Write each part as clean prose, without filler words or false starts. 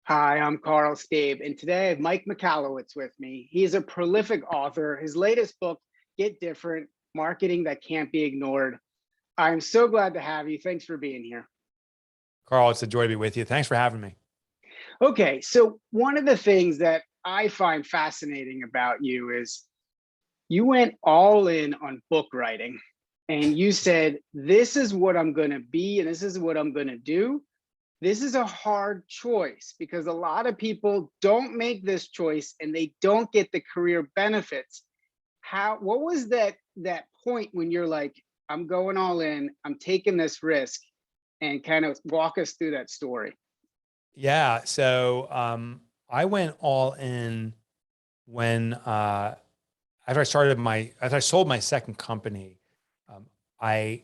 Hi, I'm Carl Stabe, and today I have Mike Michalowicz with me. He is a prolific author. His latest book, Get Different, Marketing That Can't Be Ignored. I'm so glad to have you. Thanks for being here. Carl, it's a joy to be with you. Thanks for having me. Okay, so one of the things that I find fascinating about you is you went all in on book writing and you said, this is what I'm going to be and this is what I'm going to do. This is a hard choice because a lot of people don't make this choice and they don't get the career benefits. What was that point when you're like, I'm going all in, I'm taking this risk, and kind of walk us through that story? Yeah. I went all in when, after I sold my second company. um, I,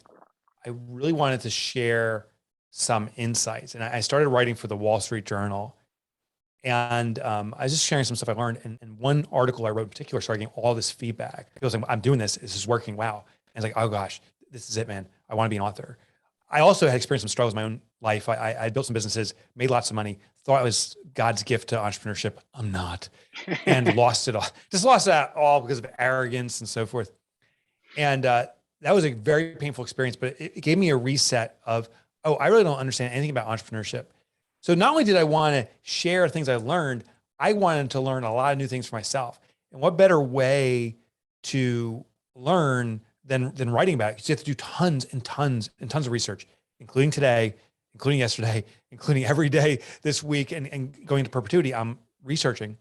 I really wanted to share some insights, and I started writing for the Wall Street Journal. And I was just sharing some stuff I learned. And one article I wrote in particular started getting all this feedback. It was like, I'm doing this. This is working. Wow. And it's like, oh gosh, this is it, man. I want to be an author. I also had experienced some struggles in my own life. I built some businesses, made lots of money, thought I was God's gift to entrepreneurship. I'm not, and lost it all. Just lost that all because of arrogance and so forth. And that was a very painful experience, but it gave me a reset of, oh, I really don't understand anything about entrepreneurship. So not only did I want to share things I learned, I wanted to learn a lot of new things for myself. And what better way to learn than writing about it? Because you have to do tons and tons and tons of research, including today, including yesterday, including every day this week, and going to perpetuity. I'm researching.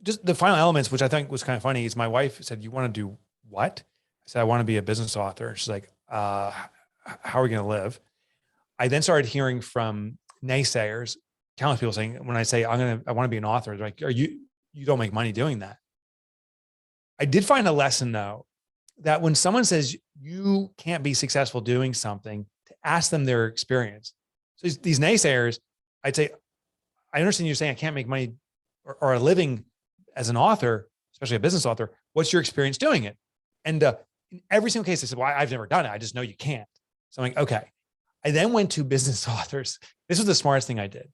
Just the final elements, which I think was kind of funny, is my wife said, "You want to do what?" I said, "I want to be a business author." She's like, how are we going to live?" I then started hearing from naysayers, countless people saying, when I say I want to be an author, they're like, you don't make money doing that. I did find a lesson though, that when someone says you can't be successful doing something, to ask them their experience. So these naysayers, I'd say, I understand you're saying I can't make money or a living as an author, especially a business author. What's your experience doing it? And in every single case, they said, well, I've never done it. I just know you can't. So I'm like, okay. I then went to business authors. This was the smartest thing I did.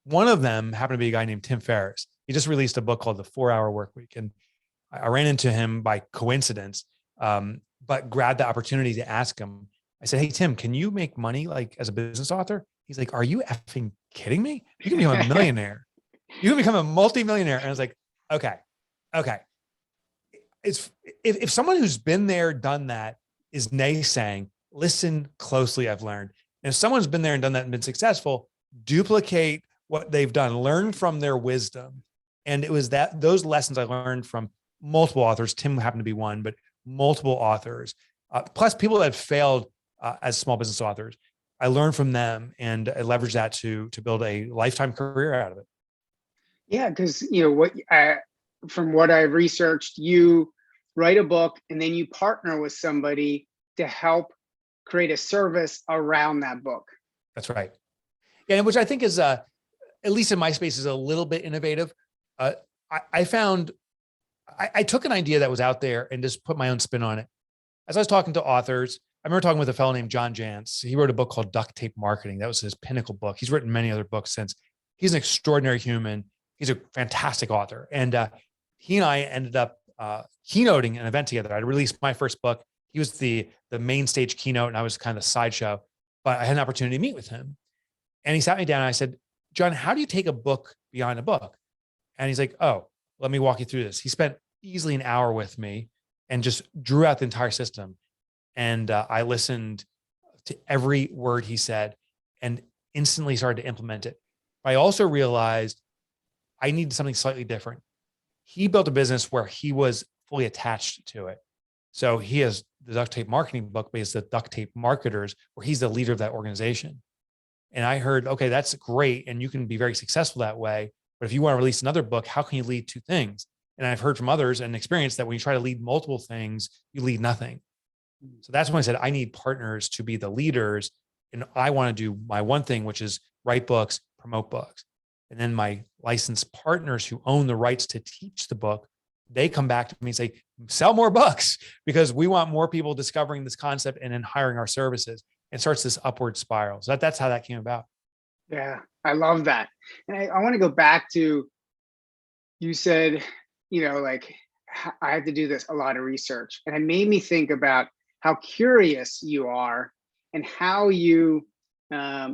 One of them happened to be a guy named Tim Ferriss. He just released a book called The 4-Hour Workweek. And I ran into him by coincidence, but grabbed the opportunity to ask him. I said, hey, Tim, can you make money like as a business author? He's like, are you effing kidding me? You can become a millionaire. You can become a multimillionaire. And I was like, okay. It's if someone who's been there, done that is naysaying, listen closely, I've learned. And if someone's been there and done that and been successful, duplicate what they've done, learn from their wisdom. And it was those lessons I learned from multiple authors. Tim happened to be one, but multiple authors, plus people that failed as small business authors. I learned from them and I leveraged that to build a lifetime career out of it. Yeah, because from what I've researched, you write a book and then you partner with somebody to help create a service around that book. That's right. Yeah, which I think is, at least in my space, is a little bit innovative. I found I took an idea that was out there and just put my own spin on it. As I was talking to authors, I remember talking with a fellow named John Jantz. He wrote a book called Duct Tape Marketing. That was his pinnacle book. He's written many other books since. He's an extraordinary human. He's a fantastic author. And he and I ended up keynoting an event together. I released my first book. He was the main stage keynote and I was kind of the sideshow, but I had an opportunity to meet with him. And he sat me down and I said, John, how do you take a book beyond a book? And he's like, oh, let me walk you through this. He spent easily an hour with me and just drew out the entire system. And I listened to every word he said and instantly started to implement it. But I also realized I needed something slightly different. He built a business where he was fully attached to it. So he has the duct tape marketing book, but he's the duct tape marketers, where he's the leader of that organization. And I heard, okay, that's great. And you can be very successful that way. But if you want to release another book, how can you lead two things? And I've heard from others and experienced that when you try to lead multiple things, you lead nothing. So that's when I said, I need partners to be the leaders. And I want to do my one thing, which is write books, promote books. And then my licensed partners who own the rights to teach the book, they come back to me and say, sell more books because we want more people discovering this concept and then hiring our services, and starts this upward spiral. So that's how that came about. Yeah, I love that. And I want to go back to, you said, like, I had to do this a lot of research. And it made me think about how curious you are and how you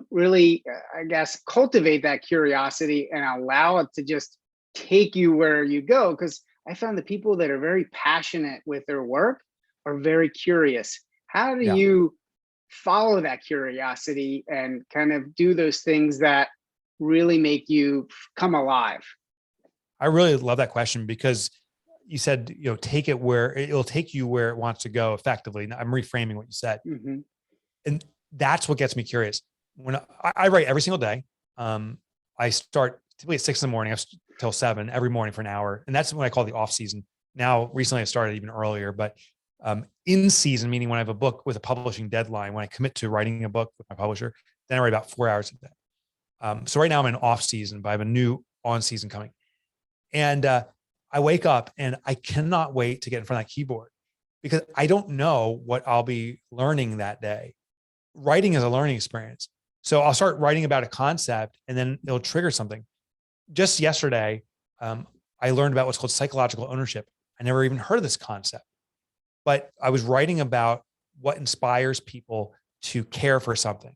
really, I guess, cultivate that curiosity and allow it to just take you where you go. Because I found the people that are very passionate with their work are very curious. How do Yeah. you follow that curiosity and kind of do those things that really make you come alive? I really love that question because you said, take it where it'll take you where it wants to go effectively. Now, I'm reframing what you said. Hmm. And that's what gets me curious. When I write every single day, um, I start typically at 6 in the morning till 7 every morning for an hour. And that's what I call the off season. Now, recently I started even earlier, but in season, meaning when I have a book with a publishing deadline, when I commit to writing a book with my publisher, then I write about 4 hours a day. So right now I'm in off season, but I have a new on season coming. And I wake up and I cannot wait to get in front of that keyboard because I don't know what I'll be learning that day. Writing is a learning experience. So I'll start writing about a concept and then it'll trigger something. Just yesterday, I learned about what's called psychological ownership. I never even heard of this concept, but I was writing about what inspires people to care for something.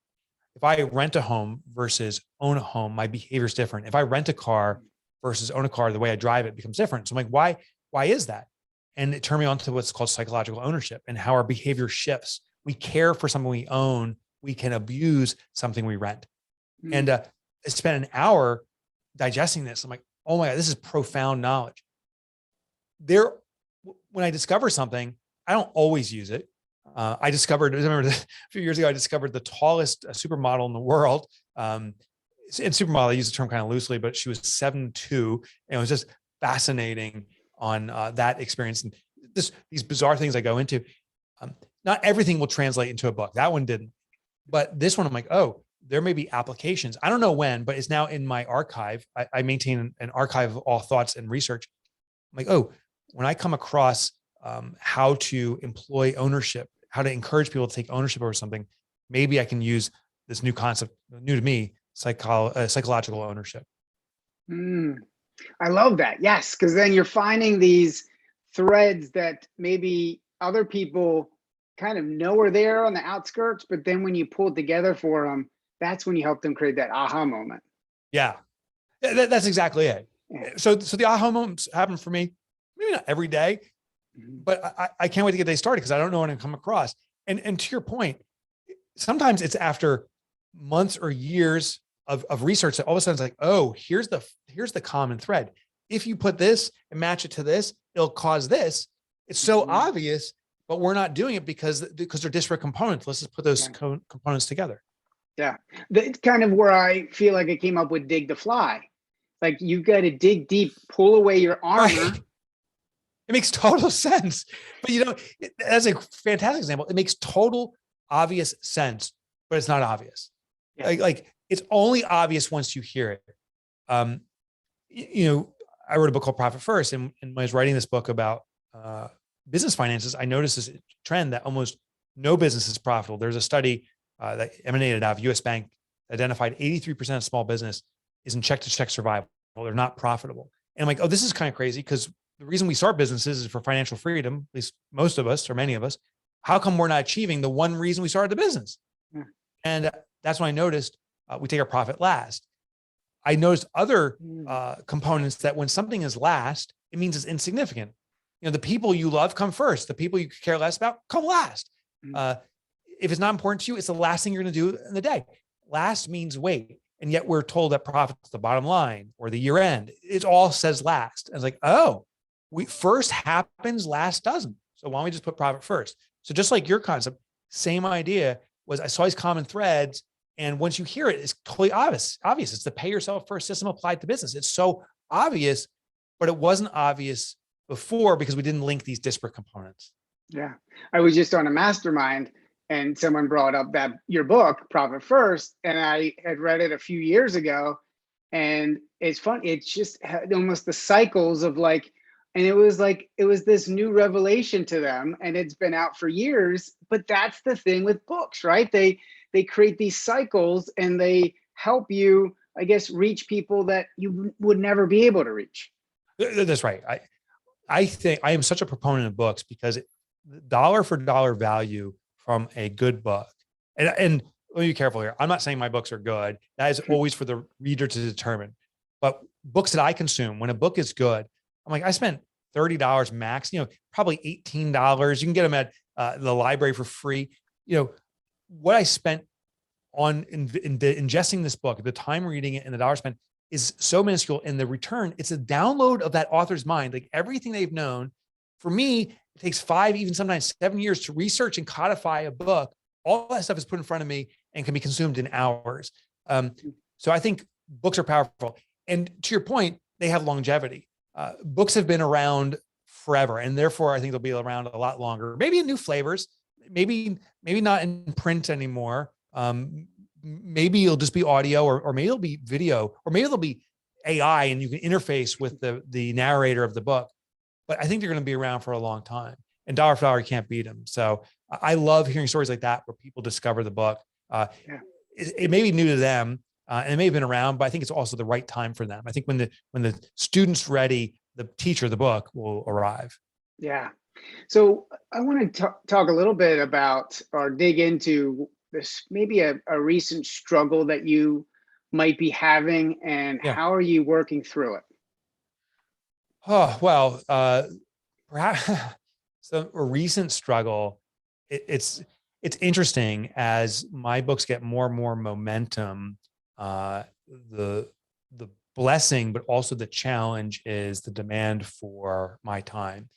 If I rent a home versus own a home, my behavior is different. If I rent a car versus own a car, the way I drive it becomes different. So I'm like, why is that? And it turned me on to what's called psychological ownership and how our behavior shifts. We care for something we own. We can abuse something we rent. And Mm. I spent an hour digesting this. I'm like, oh my God, this is profound knowledge. There, when I discover something, I don't always use it. I remember a few years ago, I discovered the tallest supermodel in the world. And supermodel, I use the term kind of loosely, but she was 7'2", and it was just fascinating on that experience. And these bizarre things I go into. Not everything will translate into a book. That one didn't. But this one, I'm like, oh, there may be applications. I don't know when, but it's now in my archive. I maintain an archive of all thoughts and research. I'm like, oh, when I come across how to employ ownership, how to encourage people to take ownership over something, maybe I can use this new concept, new to me, psychological ownership. Mm. I love that. Yes, because then you're finding these threads that maybe other people kind of know are there on the outskirts, but then when you pull it together for them, that's when you help them create that aha moment. Yeah, that's exactly it. Yeah. So the aha moments happen for me, maybe not every day, Mhm. but I can't wait to get the day started because I don't know when I'm come across. And to your point, sometimes it's after months or years of research that all of a sudden it's like, oh, here's the common thread. If you put this and match it to this, it'll cause this. It's so Mhm. obvious, but we're not doing it because they're disparate components. Let's just put those Yeah. components together. Yeah. It's kind of where I feel like I came up with dig the fly. Like you got to dig deep, pull away your Right. armor. It makes total sense. But that's a fantastic example. It makes total obvious sense, but it's not obvious. Yeah. Like it's only obvious once you hear it. Um, I wrote a book called Profit First, and when I was writing this book about uh, business finances, I noticed this trend that almost no business is profitable. There's a study that emanated out of U.S. Bank that identified 83% of small business is in check-to-check survival. They're not profitable. And I'm like, oh, this is kind of crazy because the reason we start businesses is for financial freedom, at least most of us or many of us. How come we're not achieving the one reason we started the business? Yeah. And that's when I noticed we take our profit last. I noticed other Mm. components that when something is last, it means it's insignificant. The people you love come first. The people you care less about come last. Mm. Uh, if it's not important to you, it's the last thing you're going to do in the day. Last means wait. And yet we're told that profit's the bottom line or the year end. It all says last. And it's like, oh, we first happens, last doesn't. So why don't we just put profit first? So just like your concept, same idea was I saw these common threads. And once you hear it, it's totally obvious. It's the pay yourself first system applied to business. It's so obvious, but it wasn't obvious before because we didn't link these disparate components. Yeah. I was just on a mastermind and someone brought up that your book, Profit First, and I had read it a few years ago. And it's fun. It's just almost the cycles of like, and it was this new revelation to them, and it's been out for years. But that's the thing with books, right? They create these cycles, and help you, I guess, reach people that you would never be able to reach. That's right. I think I am such a proponent of books because dollar for dollar value from a good book. And let me be careful here. I'm not saying my books are good. That is always for the reader to determine. But books that I consume, when a book is good, I'm like, I spent $30 max, probably $18. You can get them at the library for free. What I spent on ingesting this book, the time reading it and the dollar spent is so minuscule. And the return, it's a download of that author's mind, like everything they've known. For me, it takes 5, even sometimes 7 years to research and codify a book. All that stuff is put in front of me and can be consumed in hours. So I think books are powerful. And to your point, they have longevity. Books have been around forever, and therefore I think they'll be around a lot longer. Maybe in new flavors, maybe not in print anymore. Maybe it'll just be audio, or maybe it'll be video, or maybe it'll be AI, and you can interface with the narrator of the book. But I think they're going to be around for a long time. And dollar for dollar, you can't beat them. So I love hearing stories like that where people discover the book. It may be new to them, and it may have been around, but I think it's also the right time for them. I think when the student's ready, the teacher of the book will arrive. Yeah. So I want to talk a little bit about, or dig into this, maybe a recent struggle that you might be having, and how are you working through it? Oh, well, perhaps so a recent struggle. It's interesting as my books get more and more momentum. The blessing, but also the challenge is the demand for my time.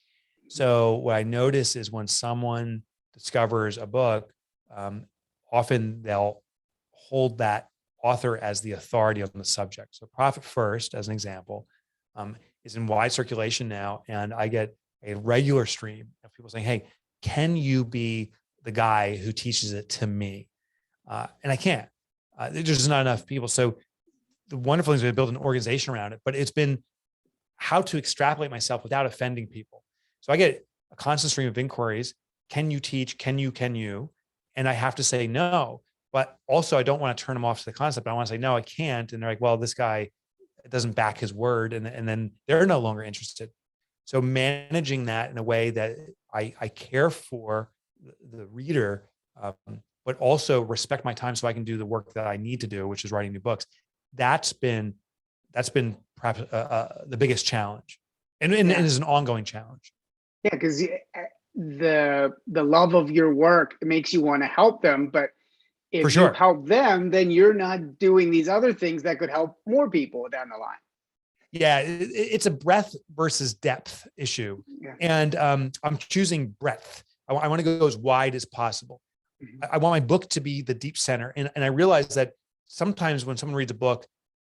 So what I notice is when someone discovers a book, often they'll hold that author as the authority on the subject. So Profit First, as an example, is in wide circulation now. And I get a regular stream of people saying, hey, can you be the guy who teaches it to me? And I can't. There's just not enough people. So the wonderful thing is we build an organization around it, but it's been how to extrapolate myself without offending people. So I get a constant stream of inquiries. Can you teach? Can you? And I have to say no, but also I don't want to turn them off to the concept. I want to say, no, I can't. And they're like, well, this guy doesn't back his word. And then they're no longer interested. So managing that in a way that I care for the reader, but also respect my time so I can do the work that I need to do, which is writing new books. That's been perhaps the biggest challenge, and is an ongoing challenge. Yeah, because the love of your work makes you want to help them, but if you help them, then you're not doing these other things that could help more people down the line. Yeah, it's a breadth versus depth issue, and I'm choosing breadth. I want to go as wide as possible. I want my book to be the deep center, and I realize that sometimes when someone reads a book,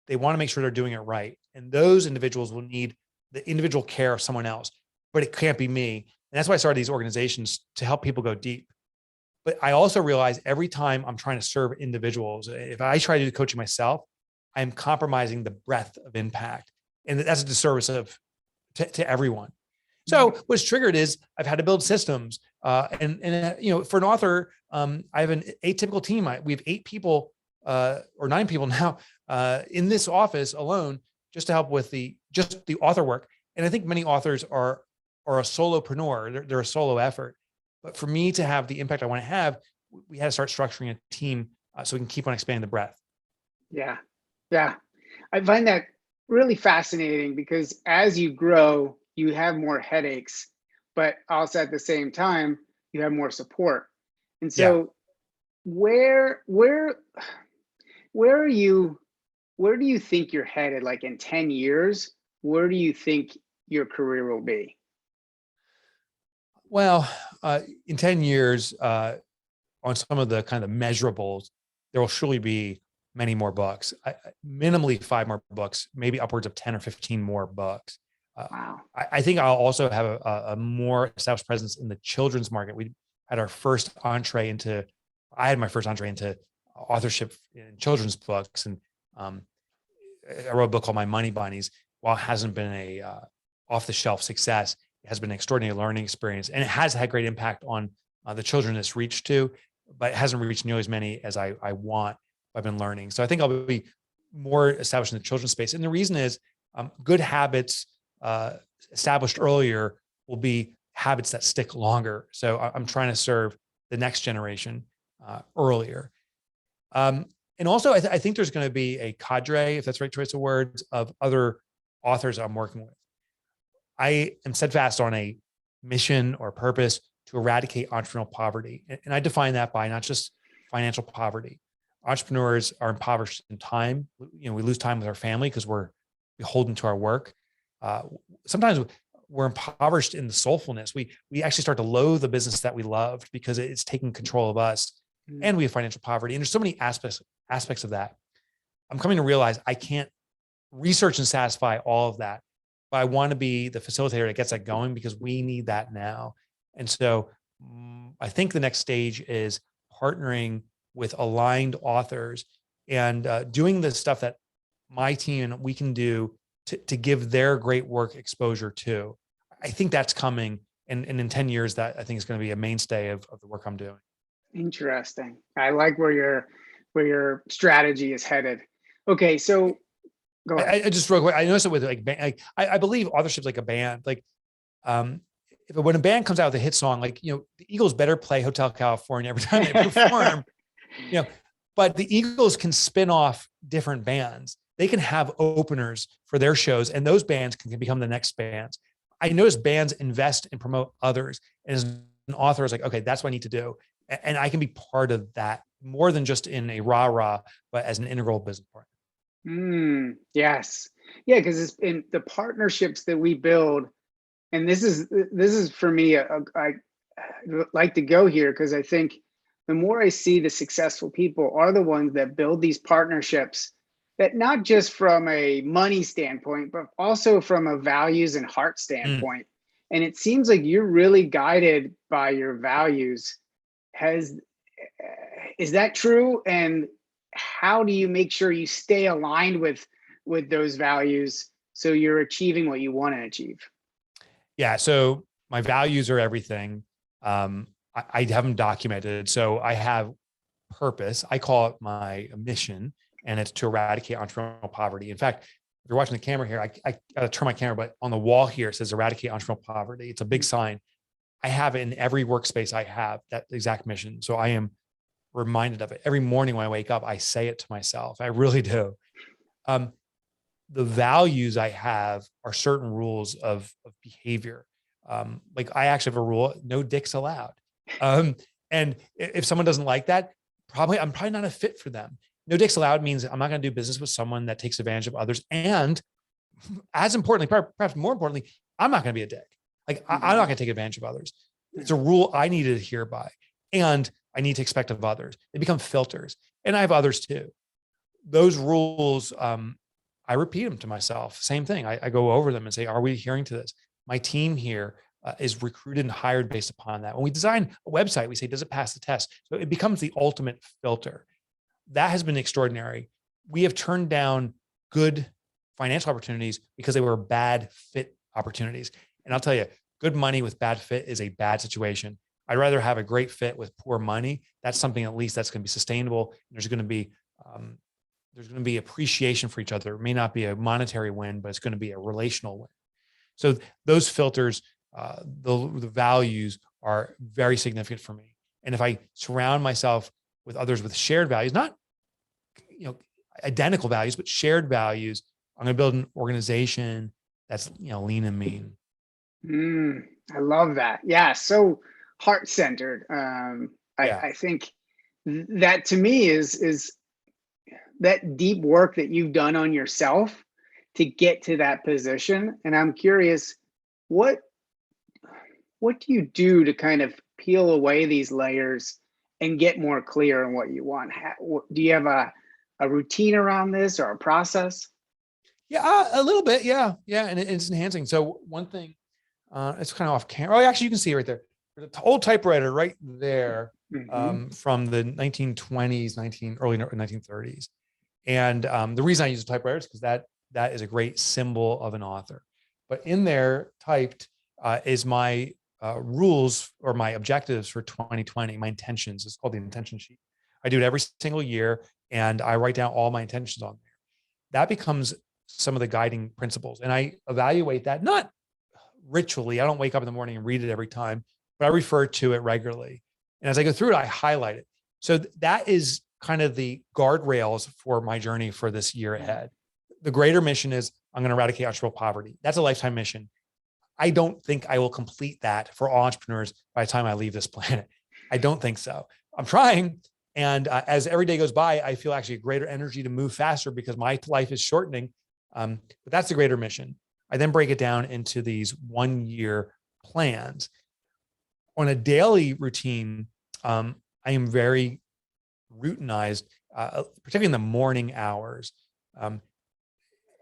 they want to make sure they're doing it right, and those individuals will need the individual care of someone else, but it can't be me. And that's why I started these organizations to help people go deep. But I also realize every time I'm trying to serve individuals, if I try to do coaching myself, I'm compromising the breadth of impact. And that's a disservice to everyone. So what's triggered is I've had to build systems. And for an author, I have an atypical team. We have 8 people or 9 people now in this office alone, just to help with the author work. And I think many authors are a solopreneur. They're a solo effort. But for me to have the impact I want to have, we had to start structuring a team so we can keep on expanding the breadth. Yeah. I find that really fascinating because as you grow, you have more headaches, but also at the same time, you have more support. And so where are you, where do you think you're headed? Like in 10 years, where do you think your career will be? Well, in 10 years, on some of the kind of measurables, there will surely be many more books, minimally 5 more books, maybe upwards of 10 or 15 more books. Wow. I think I'll also have a more established presence in the children's market. We had our first entree into, I had my first entree into authorship in children's books. And I wrote a book called My Money Bunnies. While it hasn't been a off the shelf success, it has been an extraordinary learning experience. And it has had great impact on the children it's reached to, but it hasn't reached nearly as many as I want. I've been learning. So I think I'll be more established in the children's space. And the reason is good habits established earlier will be habits that stick longer. So I'm trying to serve the next generation earlier. And also, I think there's going to be a cadre, if that's the right choice of words, of other authors I'm working with. I am steadfast on a mission or purpose to eradicate entrepreneurial poverty. And I define that by not just financial poverty. Entrepreneurs are impoverished in time. We lose time with our family because we're beholden to our work. Sometimes we're impoverished in the soulfulness. We actually start to loathe the business that we loved because it's taking control of us, and we have financial poverty. And there's so many aspects of that. I'm coming to realize I can't research and satisfy all of that, but I want to be the facilitator that gets that going because we need that now. And so I think the next stage is partnering with aligned authors and doing the stuff that my team and we can do to give their great work exposure to. I think that's coming. And in 10 years, that I think is going to be a mainstay of the work I'm doing. Interesting. I like where your strategy is headed. Okay, so go ahead. I just real quick, I noticed it with I believe authorship's like a band. Like when a band comes out with a hit song, like, the Eagles better play Hotel California every time they perform, but the Eagles can spin off different bands. They can have openers for their shows, and those bands can become the next bands. I notice bands invest and promote others. And as an author, I was like, okay, that's what I need to do. And I can be part of that more than just in a rah-rah, but as an integral business partner. Yes. Yeah, because it's in the partnerships that we build. And this is for me, I like to go here because I think the more I see the successful people are the ones that build these partnerships that not just from a money standpoint, but also from a values and heart standpoint. And it seems like you're really guided by your values. Is that true? And how do you make sure you stay aligned with those values so you're achieving what you want to achieve? Yeah. So my values are everything. I have them documented. So I have purpose. I call it my mission, and it's to eradicate entrepreneurial poverty. In fact, if you're watching the camera here, I got to turn my camera, but on the wall here, it says eradicate entrepreneurial poverty. It's a big sign. I have it in every workspace. I have that exact mission. So I am reminded of it every morning when I wake up. I say it to myself. I really do. The values I have are certain rules of behavior. Like I actually have a rule: no dicks allowed. And if someone doesn't like that, I'm probably not a fit for them. No dicks allowed means I'm not going to do business with someone that takes advantage of others. And as importantly, perhaps more importantly, I'm not going to be a dick. Like I'm not going to take advantage of others. It's a rule I need to adhere by, and I need to expect of others. They become filters, and I have others too. Those rules, I repeat them to myself. Same thing. I go over them and say, are we adhering to this? My team here is recruited and hired based upon that. When we design a website, we say, does it pass the test? So it becomes the ultimate filter. That has been extraordinary. We have turned down good financial opportunities because they were bad fit opportunities. And I'll tell you, good money with bad fit is a bad situation. I'd rather have a great fit with poor money. That's something at least that's going to be sustainable. There's going to be appreciation for each other. It may not be a monetary win, but it's going to be a relational win. So those filters, the values are very significant for me. And if I surround myself with others with shared values, not identical values, but shared values, I'm going to build an organization that's lean and mean. I love that. Yeah, so heart-centered. I think that to me is that deep work that you've done on yourself to get to that position. And I'm curious, what do you do to kind of peel away these layers and get more clear on what you want? Do you have a routine around this or a process? Yeah, a little bit. Yeah. And it's enhancing. So one thing, it's kind of off camera. Oh, actually, you can see it right there. There's an old typewriter right there from the 1920s, early 1930s. And the reason I use a typewriter is because that is a great symbol of an author. But in there typed is my rules or my objectives for 2020, my intentions. It's called the intention sheet. I do it every single year. and I write down all my intentions on there. That becomes some of the guiding principles. And I evaluate that, not ritually. I don't wake up in the morning and read it every time, but I refer to it regularly. And as I go through it, I highlight it. So that is kind of the guardrails for my journey for this year ahead. The greater mission is I'm going to eradicate entrepreneurial poverty. That's a lifetime mission. I don't think I will complete that for all entrepreneurs by the time I leave this planet. I don't think so. I'm trying. And as every day goes by, I feel actually a greater energy to move faster because my life is shortening. But that's the greater mission. I then break it down into these 1-year plans. On a daily routine, I am very routinized, particularly in the morning hours.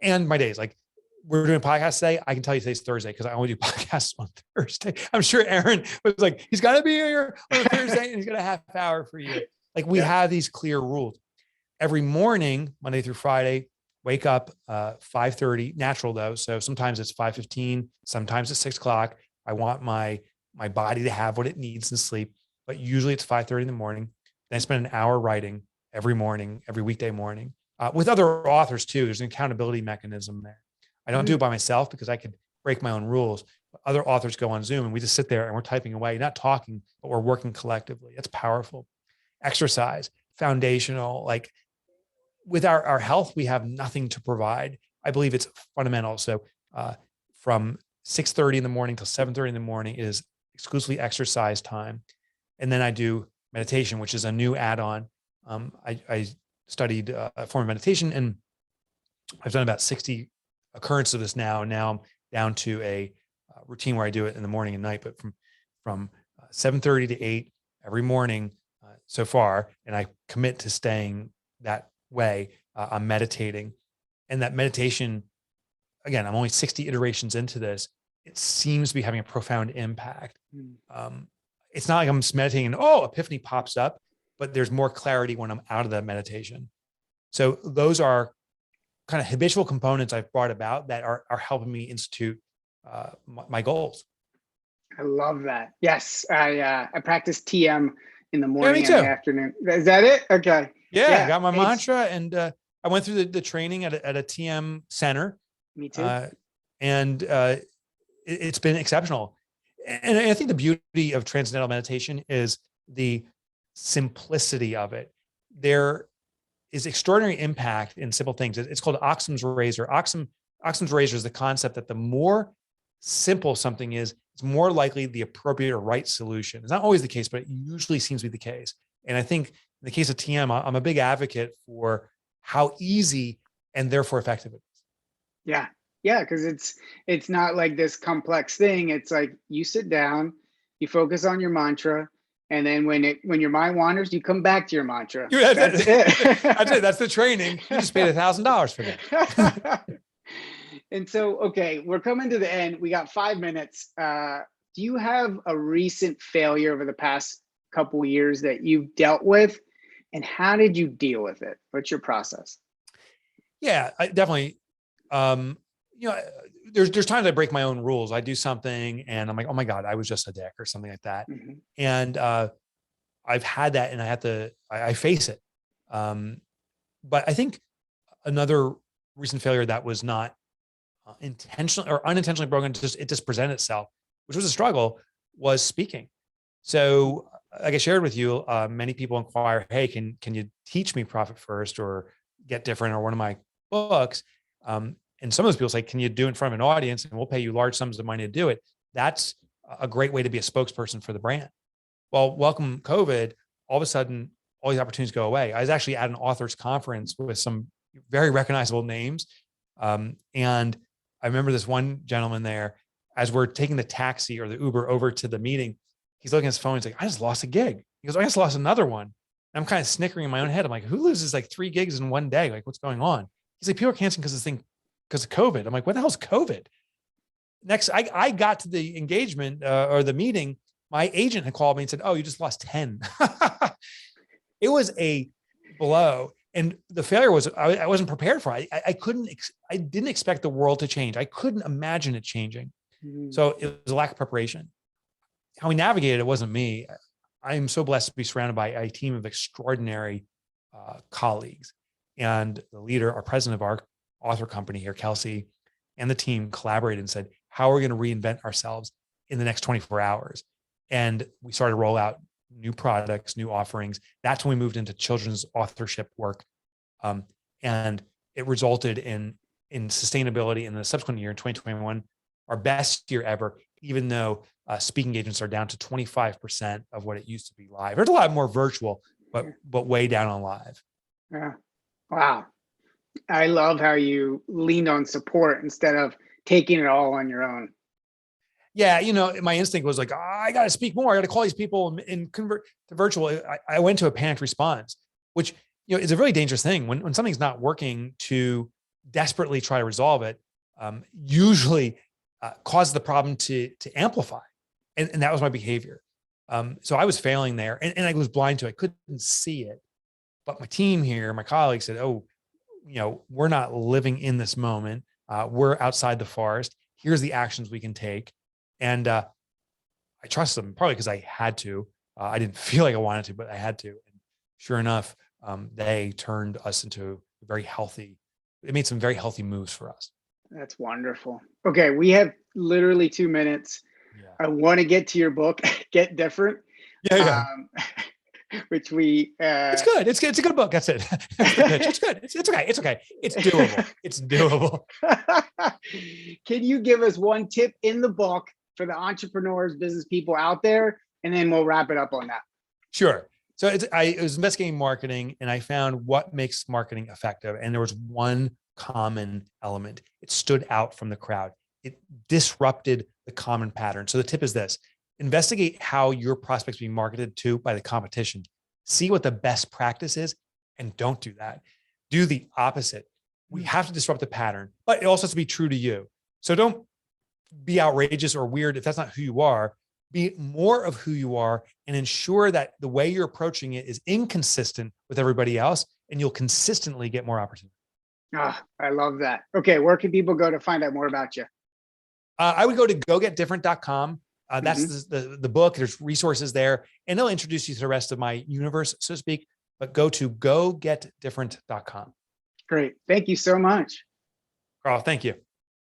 And my days, like we're doing a podcast today. I can tell you today's Thursday because I only do podcasts on Thursday. I'm sure Aaron was like, he's got to be here on Thursday and he's got a half hour for you. Like we have these clear rules. Every morning, Monday through Friday, wake up 5:30, natural though. So sometimes it's 5:15, sometimes it's 6 o'clock. I want my body to have what it needs in sleep, but usually it's 5:30 in the morning. Then I spend an hour writing every morning, every weekday morning, with other authors too. There's an accountability mechanism there. I don't do it by myself because I could break my own rules. But other authors go on Zoom and we just sit there and we're typing away, not talking, but we're working collectively. That's powerful. Exercise, foundational, like with our health, we have nothing to provide. I believe it's fundamental. So from 6:30 in the morning till 7:30 in the morning is exclusively exercise time. And then I do meditation, which is a new add-on. I studied a form of meditation and I've done about 60 occurrences of this now. And now I'm down to a routine where I do it in the morning and night, but from 7:30 to 8 every morning so far. And I commit to staying that way. I'm meditating, and that meditation, again, I'm only 60 iterations into this. It seems to be having a profound impact. It's not like I'm just meditating and epiphany pops up, but there's more clarity when I'm out of that meditation. So those are kind of habitual components I've brought about that are helping me institute my goals. I love that. Yes, I practice TM in the morning me and the too. afternoon. Is that it? Okay. Yeah, I got my mantra, and I went through the training at a TM center. Me too. And it's been exceptional. And I think the beauty of transcendental meditation is the simplicity of it. There is extraordinary impact in simple things. It's called Occam's razor. Occam's razor is the concept that the more simple something is, it's more likely the appropriate or right solution. It's not always the case, but it usually seems to be the case. And I think in the case of TM, I'm a big advocate for how easy and therefore effective it is. Yeah. Yeah. Cause it's not like this complex thing. It's like you sit down, you focus on your mantra. And then when your mind wanders, you come back to your mantra. That's it. That's it. That's the training. You just paid $1,000 for that. And so, okay, we're coming to the end. We got 5 minutes. Do you have a recent failure over the past couple of years that you've dealt with? And how did you deal with it? What's your process? Yeah, I definitely. There's times I break my own rules. I do something and I'm like, oh my God, I was just a dick or something like that. Mm-hmm. And I've had that and I face it. But I think another recent failure that was not intentional or unintentionally broken, it just presented itself, which was a struggle, was speaking. So like I shared with you, many people inquire, hey, can you teach me Profit First or Get Different or one of my books? And some of those people say, can you do it in front of an audience and we'll pay you large sums of money to do it? That's a great way to be a spokesperson for the brand. Well, welcome COVID, all of a sudden, all these opportunities go away. I was actually at an author's conference with some very recognizable names. And I remember this one gentleman there, as we're taking the taxi or the Uber over to the meeting, he's looking at his phone. He's like, I just lost a gig. He goes, I just lost another one. And I'm kind of snickering in my own head. I'm like, who loses like 3 gigs in one day? Like, what's going on? He's like, people are canceling because of COVID. I'm like, what the hell's COVID? Next, I got to the engagement or the meeting. My agent had called me and said, oh, you just lost 10. It was a blow. And the failure was, I wasn't prepared for it. I didn't expect the world to change. I couldn't imagine it changing. Mm-hmm. So it was a lack of preparation. How we navigated it wasn't me. I am so blessed to be surrounded by a team of extraordinary colleagues. And the leader, our president of our author company here, Kelsey, and the team collaborated and said, how are we going to reinvent ourselves in the next 24 hours? And we started to roll out new products, new offerings. That's when we moved into children's authorship work. And it resulted in sustainability in the subsequent year, in 2021, our best year ever, even though speaking engagements are down to 25% of what it used to be live. There's a lot more virtual, but way down on live. Yeah. Wow. I love how you leaned on support instead of taking it all on your own. Yeah, my instinct was like, I got to speak more. I got to call these people and convert to virtual. I went to a panicked response, which is a really dangerous thing. When something's not working, to desperately try to resolve it usually causes the problem to amplify, and that was my behavior. So I was failing there, and I was blind to it. I couldn't see it, but my team here, my colleagues said, "Oh, we're not living in this moment. We're outside the forest. Here's the actions we can take." And I trust them, probably because I had to. I didn't feel like I wanted to, but I had to. And sure enough, they turned us into very healthy. It made some very healthy moves for us. That's wonderful. Okay, we have literally 2 minutes. Yeah. I want to get to your book, Get Different. Yeah. Which we it's good. It's good. It's a good book. That's it. That's the pitch. It's good. It's okay. It's okay. It's doable. It's doable. Can you give us one tip in the book for the entrepreneurs, business people out there, and then we'll wrap it up on that? Sure. So I was investigating marketing, and I found what makes marketing effective. And there was one common element. It stood out from the crowd. It disrupted the common pattern. So the tip is this: investigate how your prospects being marketed to by the competition. See what the best practice is, and don't do that. Do the opposite. We have to disrupt the pattern, but it also has to be true to you. So don't be outrageous or weird if that's not who you are. Be more of who you are, and ensure that the way you're approaching it is inconsistent with everybody else, and you'll consistently get more opportunity. Ah, I love that. Okay, where can people go to find out more about you? I would go to gogetdifferent.com. That's the book. There's resources there, and they'll introduce you to the rest of my universe, so to speak. But go to gogetdifferent.com. Great. Thank you so much. Carl, thank you.